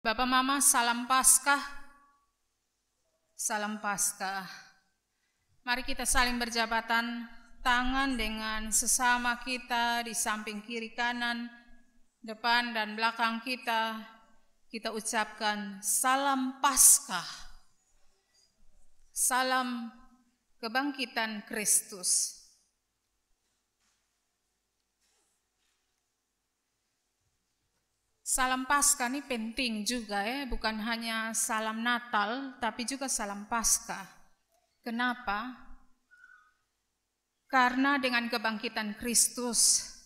Bapak Mama, salam Paskah. Salam Paskah. Mari kita saling berjabatan tangan dengan sesama kita di samping kiri kanan, depan dan belakang kita. Kita ucapkan salam Paskah. Salam kebangkitan Kristus. Salam Paskah ini penting juga ya, bukan hanya salam Natal, tapi juga salam Paskah. Kenapa? Karena dengan kebangkitan Kristus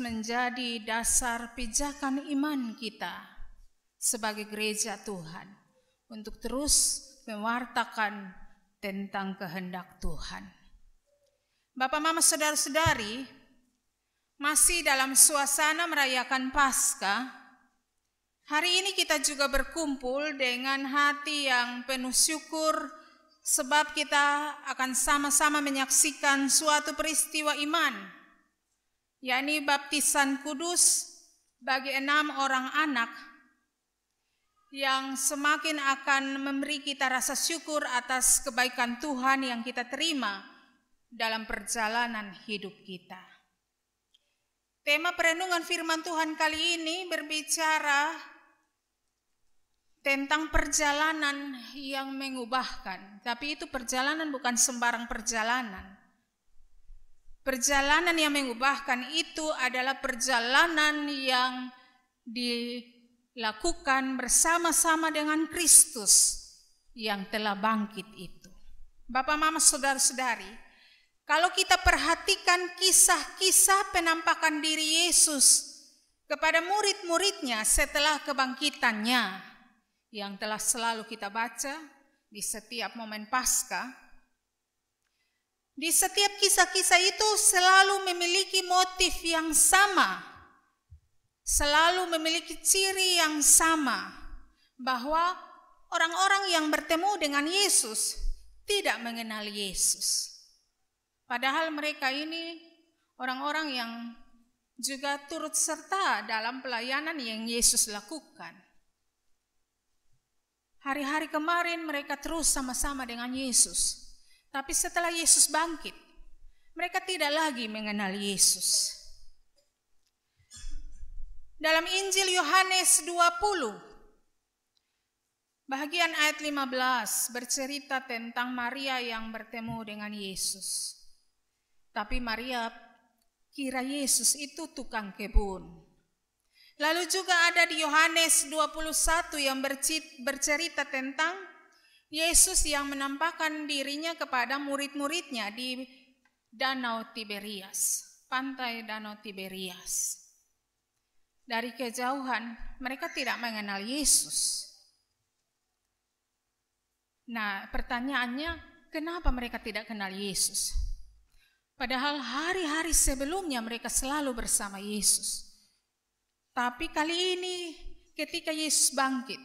menjadi dasar pijakan iman kita sebagai gereja Tuhan untuk terus mewartakan tentang kehendak Tuhan. Bapak, Mama, saudara-saudari, masih dalam suasana merayakan Paskah, hari ini kita juga berkumpul dengan hati yang penuh syukur sebab kita akan sama-sama menyaksikan suatu peristiwa iman, yakni baptisan kudus bagi 6 orang anak yang semakin akan memberi kita rasa syukur atas kebaikan Tuhan yang kita terima dalam perjalanan hidup kita. Tema perenungan firman Tuhan kali ini berbicara tentang perjalanan yang mengubahkan. Tapi itu perjalanan bukan sembarang perjalanan. Perjalanan yang mengubahkan itu adalah perjalanan yang dilakukan bersama-sama dengan Kristus yang telah bangkit itu. Bapak, Mama, saudara-saudari, kalau kita perhatikan kisah-kisah penampakan diri Yesus kepada murid-muridnya setelah kebangkitannya yang telah selalu kita baca di setiap momen Paskah, di setiap kisah-kisah itu selalu memiliki motif yang sama, selalu memiliki ciri yang sama, bahwa orang-orang yang bertemu dengan Yesus tidak mengenal Yesus. Padahal mereka ini orang-orang yang juga turut serta dalam pelayanan yang Yesus lakukan. Hari-hari kemarin mereka terus sama-sama dengan Yesus. Tapi setelah Yesus bangkit, mereka tidak lagi mengenal Yesus. Dalam Injil Yohanes 20, bagian ayat 15 bercerita tentang Maria yang bertemu dengan Yesus. Tapi Maria kira Yesus itu tukang kebun. Lalu juga ada di Yohanes 21 yang bercerita tentang Yesus yang menampakkan dirinya kepada murid-muridnya di Danau Tiberias, pantai Danau Tiberias. Dari kejauhan mereka tidak mengenal Yesus. Nah, pertanyaannya, kenapa mereka tidak kenal Yesus? Padahal hari-hari sebelumnya mereka selalu bersama Yesus. Tapi kali ini ketika Yesus bangkit,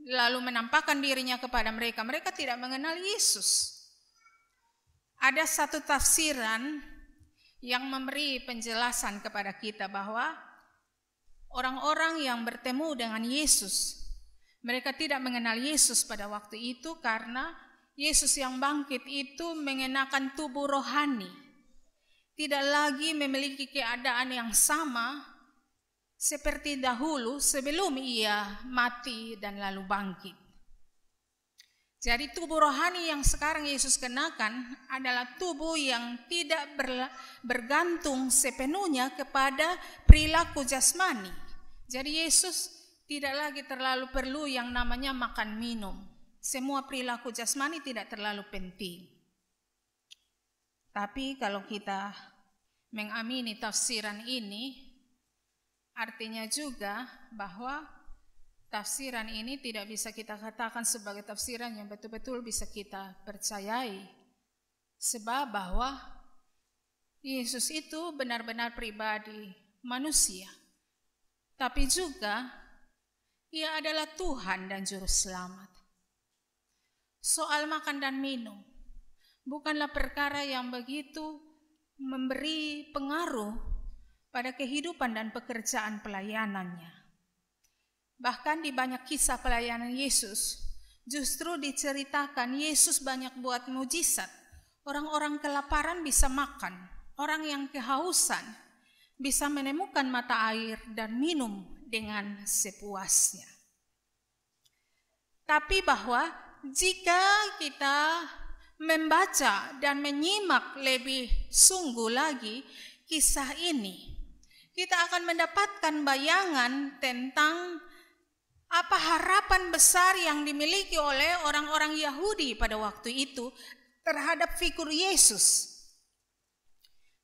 lalu menampakkan dirinya kepada mereka, mereka tidak mengenal Yesus. Ada satu tafsiran yang memberi penjelasan kepada kita bahwa orang-orang yang bertemu dengan Yesus, mereka tidak mengenal Yesus pada waktu itu karena Yesus yang bangkit itu mengenakan tubuh rohani. Tidak lagi memiliki keadaan yang sama seperti dahulu sebelum ia mati dan lalu bangkit. Jadi tubuh rohani yang sekarang Yesus kenakan adalah tubuh yang tidak bergantung sepenuhnya kepada perilaku jasmani. Jadi Yesus tidak lagi terlalu perlu yang namanya makan minum. Semua perilaku jasmani tidak terlalu penting. Tapi kalau kita mengamini tafsiran ini, artinya juga bahwa tafsiran ini tidak bisa kita katakan sebagai tafsiran yang betul-betul bisa kita percayai. Sebab bahwa Yesus itu benar-benar pribadi manusia. Tapi juga ia adalah Tuhan dan Juru Selamat. Soal makan dan minum bukanlah perkara yang begitu memberi pengaruh pada kehidupan dan pekerjaan pelayanannya. Bahkan di banyak kisah pelayanan Yesus, justru diceritakan Yesus banyak buat mujizat. Orang-orang kelaparan bisa makan, orang yang kehausan bisa menemukan mata air dan minum dengan sepuasnya. Tapi bahwa jika kita membaca dan menyimak lebih sungguh lagi kisah ini, kita akan mendapatkan bayangan tentang apa harapan besar yang dimiliki oleh orang-orang Yahudi pada waktu itu terhadap figur Yesus.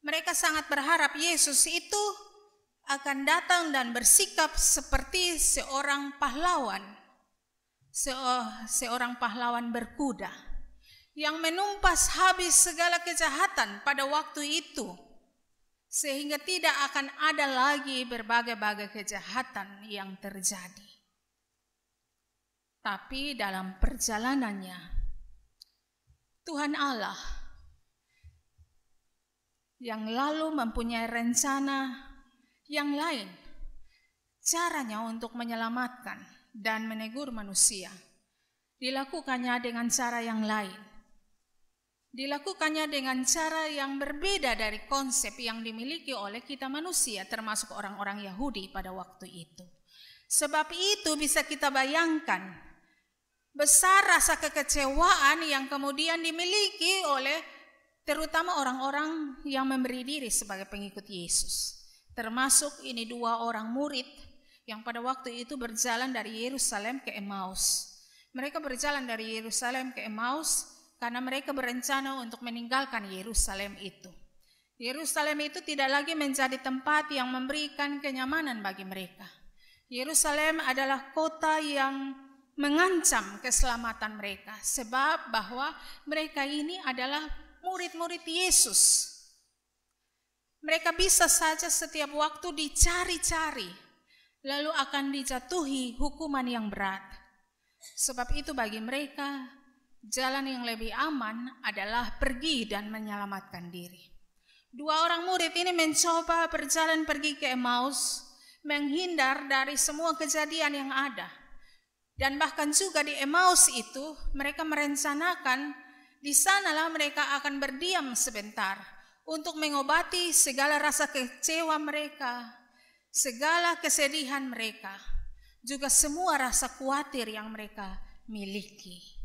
Mereka sangat berharap Yesus itu akan datang dan bersikap seperti seorang pahlawan, seorang pahlawan berkuda yang menumpas habis segala kejahatan pada waktu itu, sehingga tidak akan ada lagi berbagai-bagai kejahatan yang terjadi. Tapi dalam perjalanannya, Tuhan Allah yang lalu mempunyai rencana yang lain, caranya untuk menyelamatkan dan menegur manusia, dilakukannya dengan cara yang lain. Dilakukannya dengan cara yang berbeda dari konsep yang dimiliki oleh kita manusia, termasuk orang-orang Yahudi pada waktu itu. Sebab itu bisa kita bayangkan besar rasa kekecewaan yang kemudian dimiliki oleh terutama orang-orang yang memberi diri sebagai pengikut Yesus. Termasuk ini 2 orang murid yang pada waktu itu berjalan dari Yerusalem ke Emmaus. Mereka berjalan dari Yerusalem ke Emmaus karena mereka berencana untuk meninggalkan Yerusalem itu. Yerusalem itu tidak lagi menjadi tempat yang memberikan kenyamanan bagi mereka. Yerusalem adalah kota yang mengancam keselamatan mereka, sebab bahwa mereka ini adalah murid-murid Yesus. Mereka bisa saja setiap waktu dicari-cari, lalu akan dijatuhi hukuman yang berat. Sebab itu bagi mereka, jalan yang lebih aman adalah pergi dan menyelamatkan diri. 2 orang murid ini mencoba berjalan pergi ke Emmaus, menghindar dari semua kejadian yang ada. Dan bahkan juga di Emmaus itu, mereka merencanakan di sanalah mereka akan berdiam sebentar untuk mengobati segala rasa kecewa mereka, segala kesedihan mereka, juga semua rasa khawatir yang mereka miliki.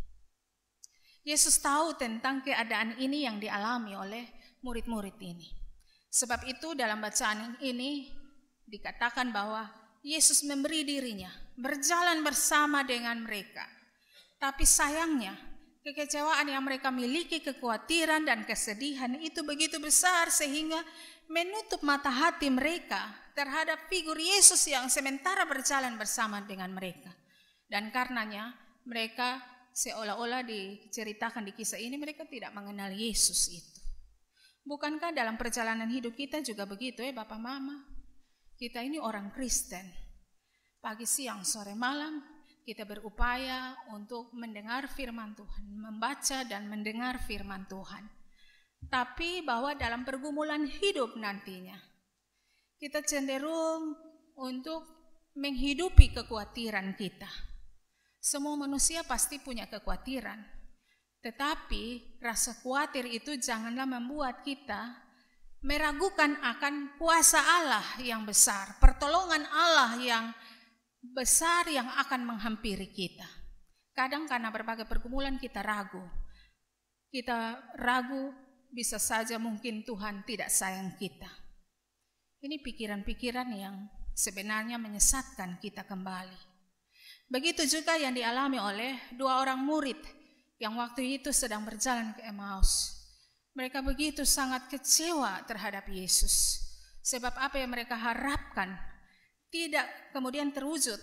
Yesus tahu tentang keadaan ini yang dialami oleh murid-murid ini. Sebab itu dalam bacaan ini dikatakan bahwa Yesus memberi dirinya, berjalan bersama dengan mereka. Tapi sayangnya, kekecewaan yang mereka miliki, kekhawatiran dan kesedihan itu begitu besar sehingga menutup mata hati mereka terhadap figur Yesus yang sementara berjalan bersama dengan mereka. Dan karenanya mereka seolah-olah diceritakan di kisah ini mereka tidak mengenal Yesus itu. Bukankah dalam perjalanan hidup kita juga begitu ya Bapak Mama? Kita ini orang Kristen. Pagi, siang, sore, malam kita berupaya untuk mendengar firman Tuhan, membaca dan mendengar firman Tuhan. Tapi bahwa dalam pergumulan hidup nantinya, kita cenderung untuk menghidupi kekhawatiran kita. Semua manusia pasti punya kekhawatiran. Tetapi rasa khawatir itu janganlah membuat kita meragukan akan kuasa Allah yang besar, pertolongan Allah yang besar yang akan menghampiri kita. Kadang karena berbagai pergumulan kita ragu. Kita ragu bisa saja mungkin Tuhan tidak sayang kita. Ini pikiran-pikiran yang sebenarnya menyesatkan kita kembali. Begitu juga yang dialami oleh 2 orang murid yang waktu itu sedang berjalan ke Emmaus. Mereka begitu sangat kecewa terhadap Yesus. Sebab apa yang mereka harapkan tidak kemudian terwujud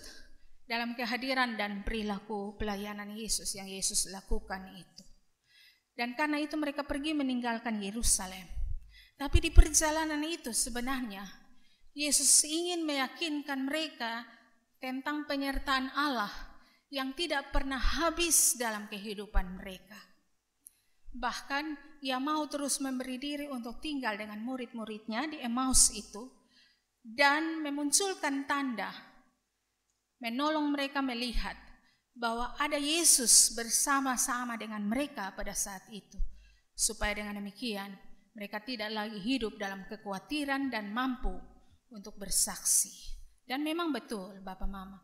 dalam kehadiran dan perilaku pelayanan Yesus yang Yesus lakukan itu. Dan karena itu mereka pergi meninggalkan Yerusalem. Tapi di perjalanan itu sebenarnya Yesus ingin meyakinkan mereka tentang penyertaan Allah yang tidak pernah habis dalam kehidupan mereka. Bahkan ia mau terus memberi diri untuk tinggal dengan murid-muridnya di Emmaus itu dan memunculkan tanda menolong mereka melihat bahwa ada Yesus bersama-sama dengan mereka pada saat itu. Supaya dengan demikian mereka tidak lagi hidup dalam kekhawatiran dan mampu untuk bersaksi. Dan memang betul Bapak Mama.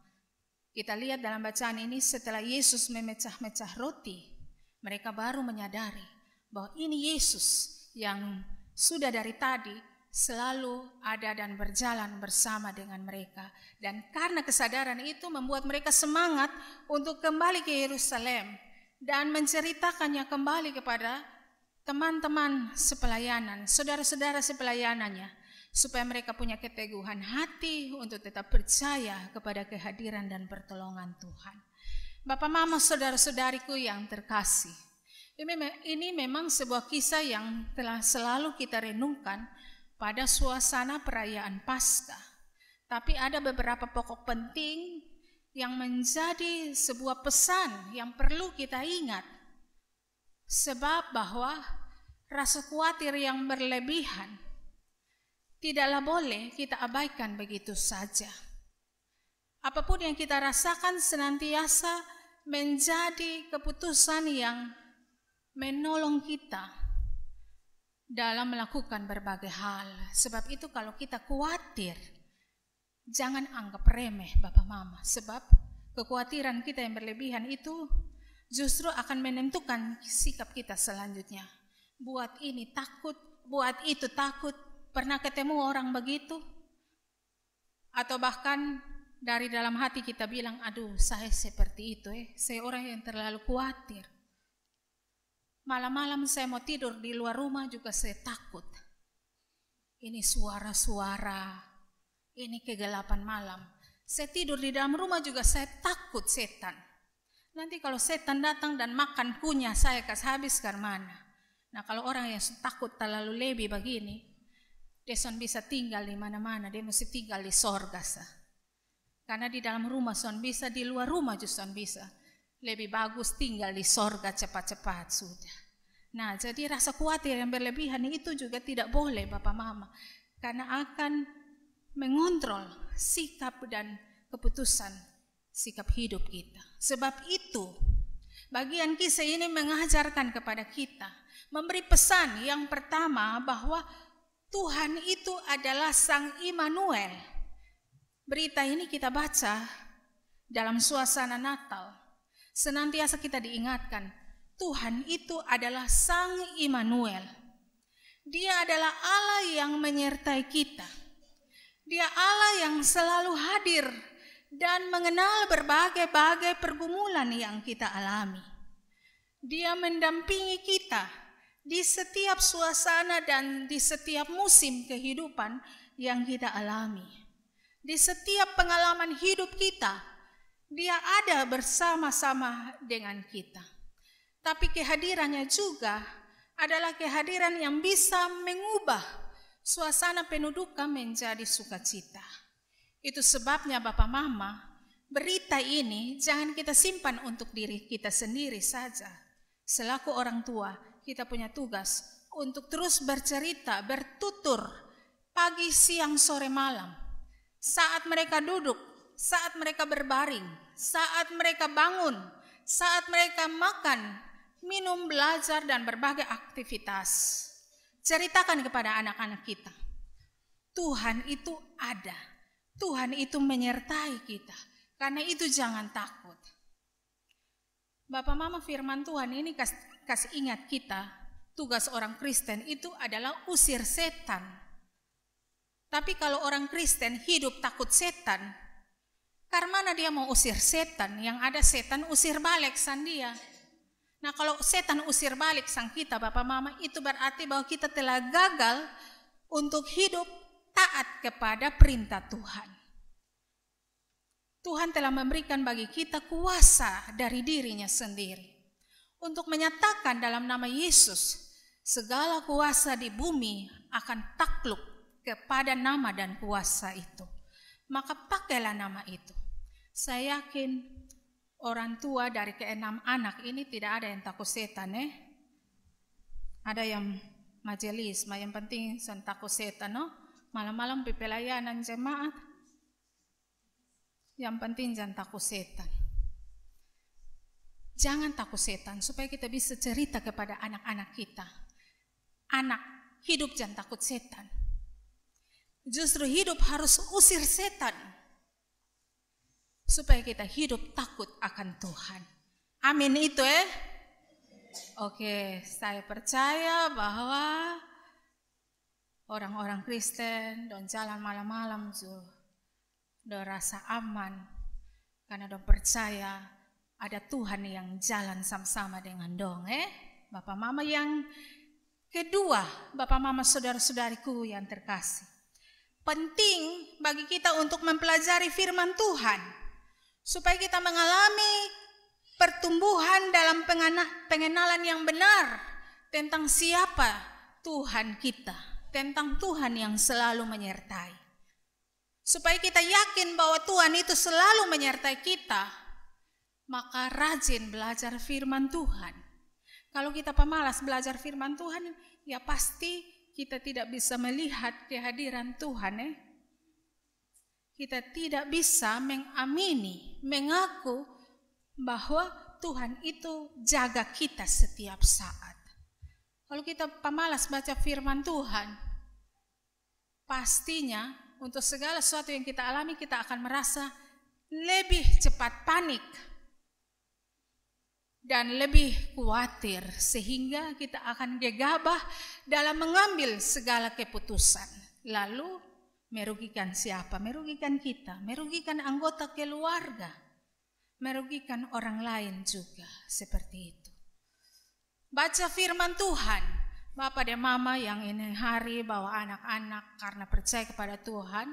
Kita lihat dalam bacaan ini setelah Yesus memecah-mecah roti, mereka baru menyadari bahwa ini Yesus yang sudah dari tadi selalu ada dan berjalan bersama dengan mereka. Dan karena kesadaran itu membuat mereka semangat untuk kembali ke Yerusalem dan menceritakannya kembali kepada teman-teman sepelayanan, saudara-saudara sepelayanannya, supaya mereka punya keteguhan hati untuk tetap percaya kepada kehadiran dan pertolongan Tuhan. Bapak Mama, saudara-saudariku yang terkasih, ini memang sebuah kisah yang telah selalu kita renungkan pada suasana perayaan Paskah. Tapi ada beberapa pokok penting yang menjadi sebuah pesan yang perlu kita ingat. Sebab bahwa rasa khawatir yang berlebihan tidaklah boleh kita abaikan begitu saja. Apapun yang kita rasakan senantiasa menjadi keputusan yang menolong kita dalam melakukan berbagai hal. Sebab itu kalau kita khawatir, jangan anggap remeh Bapak Mama. Sebab kekhawatiran kita yang berlebihan itu justru akan menentukan sikap kita selanjutnya. Buat ini takut, buat itu takut. Pernah ketemu orang begitu? Atau bahkan dari dalam hati kita bilang, aduh saya seperti itu saya orang yang terlalu khawatir. Malam-malam saya mau tidur di luar rumah juga saya takut. Ini suara-suara, ini kegelapan malam. Saya tidur di dalam rumah juga saya takut setan. Nanti kalau setan datang dan makan kunyah saya kasih habis ke mana. Nah kalau orang yang takut terlalu lebih begini, dia son bisa tinggal di mana-mana, dia mesti tinggal di sorga sah. Karena di dalam rumah son bisa, di luar rumah juga son bisa. Lebih bagus tinggal di sorga cepat-cepat sudah. Nah jadi rasa khawatir yang berlebihan itu juga tidak boleh Bapak Mama. Karena akan mengontrol sikap dan keputusan sikap hidup kita. Sebab itu bagian kisah ini mengajarkan kepada kita, memberi pesan yang pertama bahwa Tuhan itu adalah Sang Immanuel. Berita ini kita baca dalam suasana Natal. Senantiasa kita diingatkan, Tuhan itu adalah Sang Immanuel. Dia adalah Allah yang menyertai kita. Dia Allah yang selalu hadir dan mengenal berbagai-bagai pergumulan yang kita alami. Dia mendampingi kita di setiap suasana dan di setiap musim kehidupan yang kita alami. Di setiap pengalaman hidup kita, dia ada bersama-sama dengan kita. Tapi kehadirannya juga adalah kehadiran yang bisa mengubah suasana penuh duka menjadi sukacita. Itu sebabnya Bapak Mama, berita ini jangan kita simpan untuk diri kita sendiri saja. Selaku orang tua, kita punya tugas untuk terus bercerita, bertutur pagi, siang, sore, malam. Saat mereka duduk, saat mereka berbaring, saat mereka bangun, saat mereka makan, minum, belajar, dan berbagai aktivitas. Ceritakan kepada anak-anak kita. Tuhan itu ada. Tuhan itu menyertai kita. Karena itu jangan takut. Bapak Mama, firman Tuhan ini kasih ingat kita, tugas orang Kristen itu adalah usir setan. Tapi kalau orang Kristen hidup takut setan, karena dia mau usir setan, yang ada setan usir balik sang dia. Nah kalau setan usir balik sang kita Bapak Mama, itu berarti bahwa kita telah gagal untuk hidup taat kepada perintah Tuhan. Tuhan telah memberikan bagi kita kuasa dari dirinya sendiri untuk menyatakan dalam nama Yesus segala kuasa di bumi akan takluk kepada nama dan kuasa itu. Maka pakailah nama itu. Saya yakin orang tua dari ke-6 anak ini tidak ada yang takut setan Ada yang majelis, yang penting takut setan Malam-malam pelayanan jemaat. Yang penting jangan takut setan. Jangan takut setan, supaya kita bisa cerita kepada anak-anak kita. Anak, hidup jangan takut setan. Justru hidup harus usir setan, supaya kita hidup takut akan Tuhan. Amin itu Oke, saya percaya bahwa orang-orang Kristen don jalan malam-malam do rasa aman, karena do percaya ada Tuhan yang jalan sama-sama dengan dong. Bapak Mama yang kedua, Bapak Mama saudara-saudariku yang terkasih, penting bagi kita untuk mempelajari firman Tuhan, supaya kita mengalami pertumbuhan dalam pengenalan yang benar tentang siapa Tuhan kita, tentang Tuhan yang selalu menyertai. Supaya kita yakin bahwa Tuhan itu selalu menyertai kita, maka rajin belajar firman Tuhan. Kalau kita pemalas belajar firman Tuhan, ya pasti kita tidak bisa melihat kehadiran Tuhan. Kita tidak bisa mengamini, mengaku bahwa Tuhan itu jaga kita setiap saat. Kalau kita pemalas baca firman Tuhan, pastinya untuk segala sesuatu yang kita alami, kita akan merasa lebih cepat panik dan lebih khawatir, sehingga kita akan gegabah dalam mengambil segala keputusan. Lalu merugikan siapa? Merugikan kita, merugikan anggota keluarga, merugikan orang lain juga, seperti itu. Baca firman Tuhan, Bapak dan Mama yang ini hari bawa anak-anak karena percaya kepada Tuhan,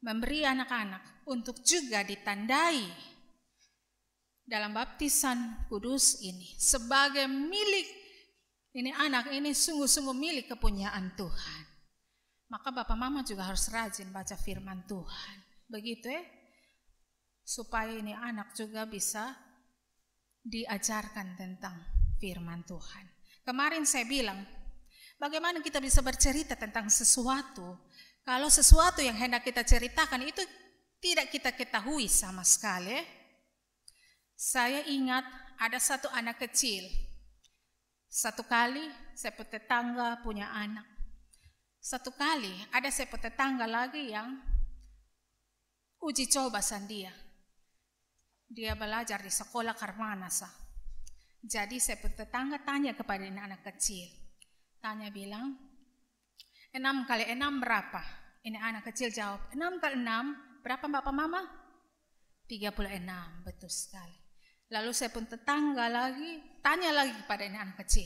memberi anak-anak untuk juga ditandai dalam baptisan kudus ini sebagai milik, ini anak ini sungguh-sungguh milik kepunyaan Tuhan. Maka Bapak Mama juga harus rajin baca firman Tuhan. Begitu supaya ini anak juga bisa diajarkan tentang firman Tuhan. Kemarin saya bilang, bagaimana kita bisa bercerita tentang sesuatu kalau sesuatu yang hendak kita ceritakan itu tidak kita ketahui sama sekali. Saya ingat ada satu anak kecil. Satu kali saya punya tetangga punya anak. Satu kali ada saya punya tetangga lagi yang uji coba dia. Dia belajar di sekolah Karmanasa. Jadi saya tetangga tanya kepada ini anak kecil. Tanya bilang, 6 kali 6 berapa? Ini anak kecil jawab, 6 kali 6 berapa Bapak Mama? 36, betul sekali. Lalu saya pun tetangga lagi, tanya lagi kepada ini anak kecil.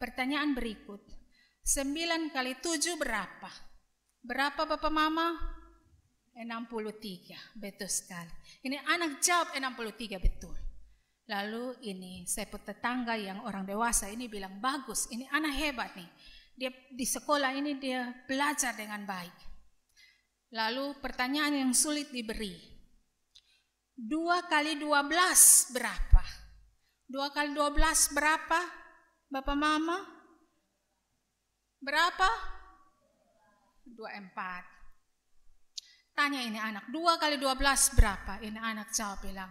Pertanyaan berikut, 9 kali 7 berapa? Berapa Bapak Mama? 63, betul sekali. Ini anak jawab 63 betul. Lalu ini saya pun tetangga yang orang dewasa ini bilang, bagus, ini anak hebat nih. Dia di sekolah ini dia belajar dengan baik. Lalu pertanyaan yang sulit diberi. 2 kali 12 berapa? 2 kali 12 berapa? Bapak Mama? Berapa? 24. Tanya ini anak, 2 kali 12 berapa? Ini anak jawab bilang,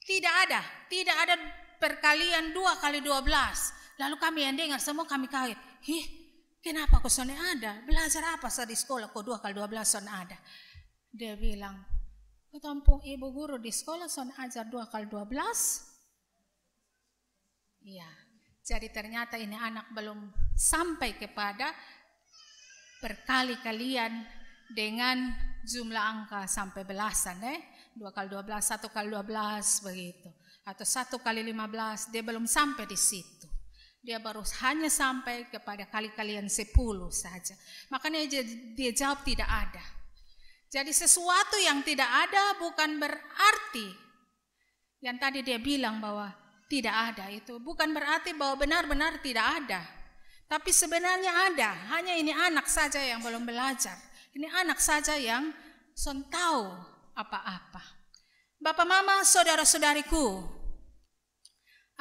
tidak ada perkalian 2 kali 12. Lalu kami yang dengar semua kami kaget. Kenapa kok son ada? Belajar apa di sekolah kok 2 kali 12 son ada? Dia bilang, ketampung ibu guru di sekolah son ajar 2 kali 12. Iya, jadi ternyata ini anak belum sampai kepada perkali-kalian dengan jumlah angka sampai belasan 2 kali 12, 1 kali 12 begitu. Atau 1 kali 15, dia belum sampai di situ. Dia baru hanya sampai kepada kali-kalian 10 saja. Makanya dia jawab tidak ada. Jadi sesuatu yang tidak ada bukan berarti yang tadi dia bilang bahwa tidak ada itu bukan berarti bahwa benar-benar tidak ada. Tapi sebenarnya ada, hanya ini anak saja yang belum belajar. Ini anak saja yang son tahu apa-apa. Bapak Mama, saudara-saudariku,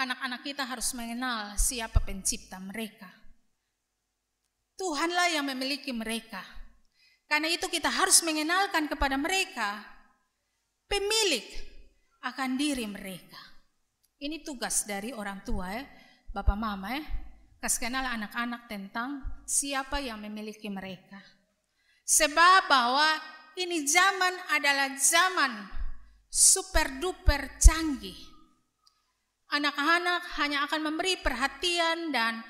anak-anak kita harus mengenal siapa pencipta mereka. Tuhanlah yang memiliki mereka. Karena itu kita harus mengenalkan kepada mereka pemilik akan diri mereka. Ini tugas dari orang tua Bapak Mama kasih kenal anak-anak tentang siapa yang memiliki mereka. Sebab bahwa ini zaman adalah zaman super duper canggih. Anak-anak hanya akan memberi perhatian dan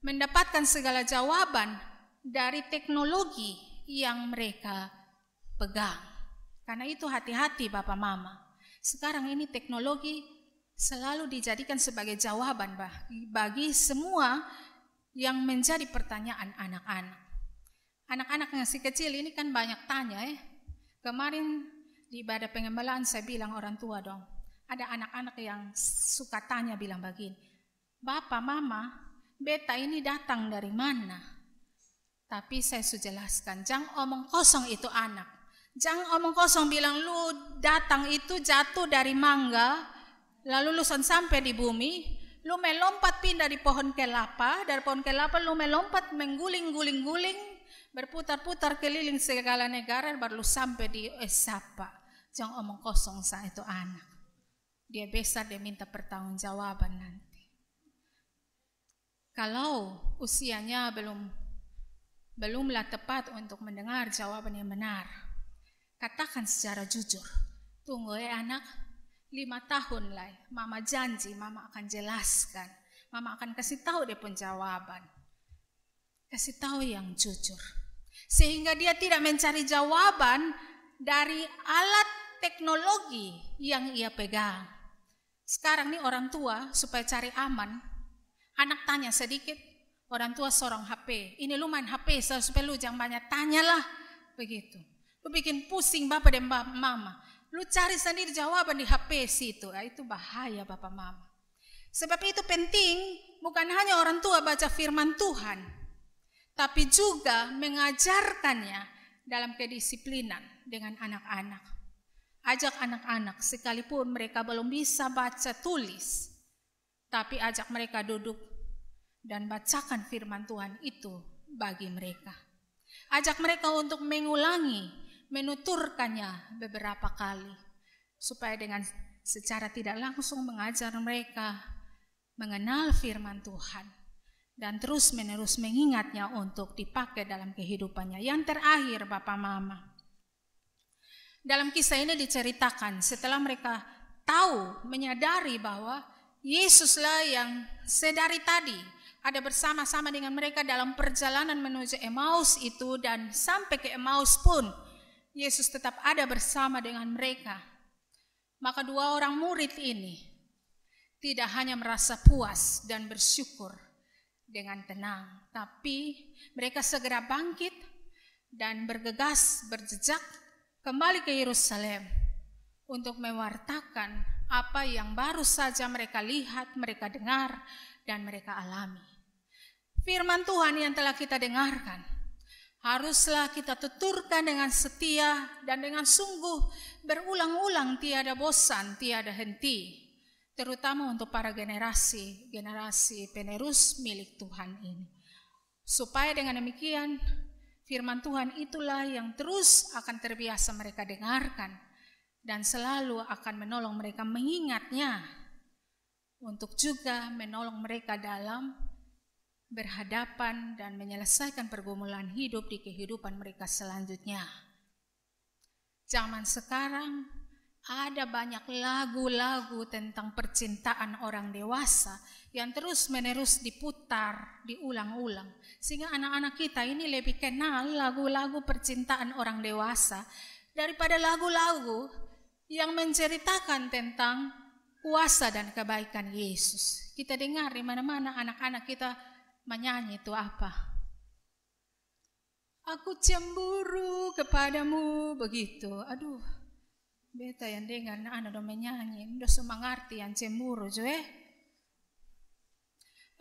mendapatkan segala jawaban dari teknologi yang mereka pegang. Karena itu hati-hati Bapak Mama. Sekarang ini teknologi selalu dijadikan sebagai jawaban bagi semua yang menjadi pertanyaan anak-anak. Anak-anak yang masih kecil ini kan banyak tanya Kemarin di ibadah pengembalaan saya bilang orang tua dong. Ada anak-anak yang suka tanya bilang begini, Bapak, Mama, beta ini datang dari mana? Tapi saya sudah jelaskan, jangan omong kosong itu anak. Jangan omong kosong bilang lu datang itu jatuh dari mangga, lalu lu sampai di bumi, lu melompat pindah di pohon kelapa, dari pohon kelapa lu melompat mengguling-guling-guling, berputar-putar keliling segala negara, baru lu sampai di Esapa. Jangan omong kosong saat itu anak. Dia besar, dia minta pertanggungjawaban nanti. Kalau usianya belumlah tepat untuk mendengar jawaban yang benar, katakan secara jujur, tunggu anak, 5 tahun lah, Mama janji, Mama akan jelaskan, Mama akan kasih tahu dia pun jawaban. Kasih tahu yang jujur. Sehingga dia tidak mencari jawaban dari alat teknologi yang ia pegang. Sekarang nih orang tua supaya cari aman, anak tanya sedikit, orang tua sorong HP. Ini lu main HP supaya lu jangan banyak tanyalah. Begitu. Lu bikin pusing Bapak dan Mama. Lu cari sendiri jawaban di HP situ. Itu bahaya Bapak Mama. Sebab itu penting bukan hanya orang tua baca firman Tuhan, tapi juga mengajarkannya dalam kedisiplinan dengan anak-anak. Ajak anak-anak sekalipun mereka belum bisa baca tulis, tapi ajak mereka duduk dan bacakan firman Tuhan itu bagi mereka. Ajak mereka untuk mengulangi, menuturkannya beberapa kali, supaya dengan secara tidak langsung mengajar mereka mengenal firman Tuhan dan terus-menerus mengingatnya untuk dipakai dalam kehidupannya. Yang terakhir Bapak Mama, dalam kisah ini diceritakan setelah mereka tahu, menyadari bahwa Yesuslah yang sedari tadi ada bersama-sama dengan mereka dalam perjalanan menuju Emmaus itu, dan sampai ke Emmaus pun Yesus tetap ada bersama dengan mereka. Maka 2 orang murid ini tidak hanya merasa puas dan bersyukur dengan tenang, tapi mereka segera bangkit dan bergegas berjejak kembali ke Yerusalem untuk mewartakan apa yang baru saja mereka lihat, mereka dengar, dan mereka alami. Firman Tuhan yang telah kita dengarkan haruslah kita tuturkan dengan setia dan dengan sungguh berulang-ulang, tiada bosan, tiada henti, terutama untuk para generasi penerus milik Tuhan ini. Supaya dengan demikian firman Tuhan itulah yang terus akan terbiasa mereka dengarkan dan selalu akan menolong mereka mengingatnya, untuk juga menolong mereka dalam berhadapan dan menyelesaikan pergumulan hidup di kehidupan mereka selanjutnya. Zaman sekarang ada banyak lagu-lagu tentang percintaan orang dewasa yang terus-menerus diputar, diulang-ulang, sehingga anak-anak kita ini lebih kenal lagu-lagu percintaan orang dewasa daripada lagu-lagu yang menceritakan tentang kuasa dan kebaikan Yesus. Kita dengar di mana-mana anak-anak kita menyanyi itu apa? Aku cemburu kepadamu, begitu. Aduh, beta yang dengar anak dong menyanyi, udah semangarti yang cemburu,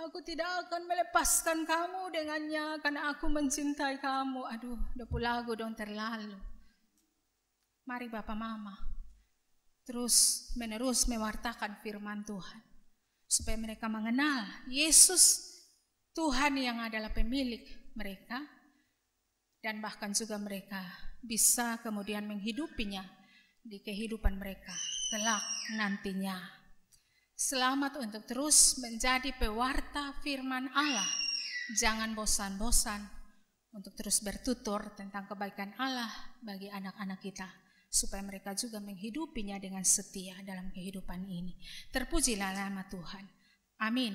Aku tidak akan melepaskan kamu dengannya karena aku mencintai kamu. Aduh, udah lagu dong terlalu. Mari Bapak Mama terus menerus mewartakan firman Tuhan, supaya mereka mengenal Yesus Tuhan yang adalah pemilik mereka, dan bahkan juga mereka bisa kemudian menghidupinya di kehidupan mereka kelak nantinya. Selamat untuk terus menjadi pewarta firman Allah. Jangan bosan-bosan untuk terus bertutur tentang kebaikan Allah bagi anak-anak kita, supaya mereka juga menghidupinya dengan setia dalam kehidupan ini. Terpujilah nama Tuhan. Amin.